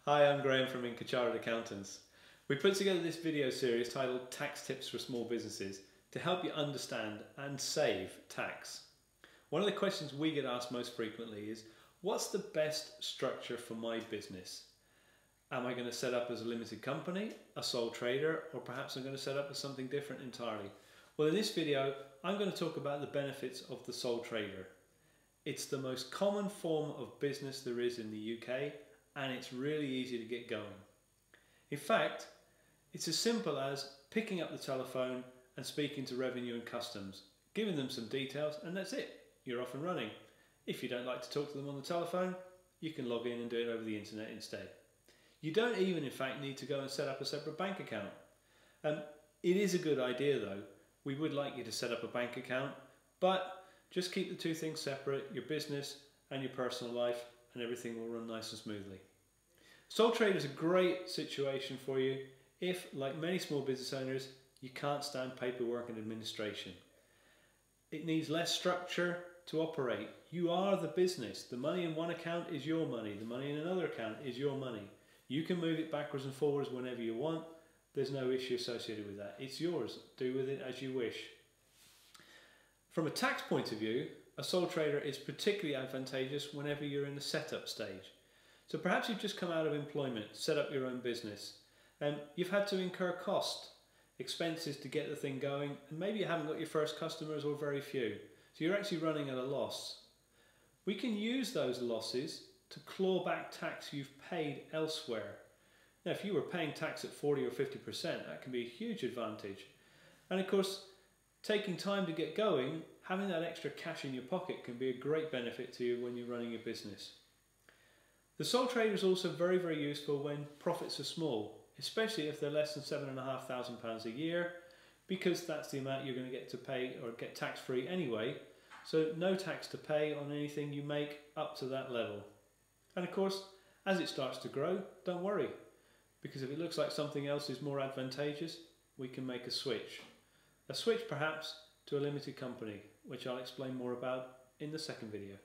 Hi, I'm Graham from Inca Chartered Accountants. We put together this video series titled Tax Tips for Small Businesses to help you understand and save tax. One of the questions we get asked most frequently is, what's the best structure for my business? Am I going to set up as a limited company, a sole trader, or perhaps I'm going to set up as something different entirely? Well, in this video, I'm going to talk about the benefits of the sole trader. It's the most common form of business there is in the UK, and it's really easy to get going. In fact, it's as simple as picking up the telephone and speaking to Revenue and Customs, giving them some details, and that's it. You're off and running. If you don't like to talk to them on the telephone, you can log in and do it over the internet instead. You don't even, in fact, need to go and set up a separate bank account. It is a good idea though. We would like you to set up a bank account, but just keep the two things separate, your business and your personal life, and everything will run nice and smoothly. Sole trader is a great situation for you if, like many small business owners, you can't stand paperwork and administration. It needs less structure to operate. You are the business. The money in one account is your money. The money in another account is your money. You can move it backwards and forwards whenever you want. There's no issue associated with that. It's yours. Do with it as you wish. From a tax point of view, a sole trader is particularly advantageous whenever you're in the setup stage. So perhaps you've just come out of employment, set up your own business, and you've had to incur cost, expenses to get the thing going, and maybe you haven't got your first customers or very few. So you're actually running at a loss. We can use those losses to claw back tax you've paid elsewhere. Now, if you were paying tax at 40 or 50%, that can be a huge advantage. And of course, taking time to get going, having that extra cash in your pocket can be a great benefit to you when you're running your business. The sole trader is also very, very useful when profits are small, especially if they're less than £7,500 a year, because that's the amount you're going to get to pay or get tax-free anyway. So no tax to pay on anything you make up to that level. And of course, as it starts to grow, don't worry, because if it looks like something else is more advantageous, we can make a switch. A switch perhaps to a limited company, which I'll explain more about in the second video.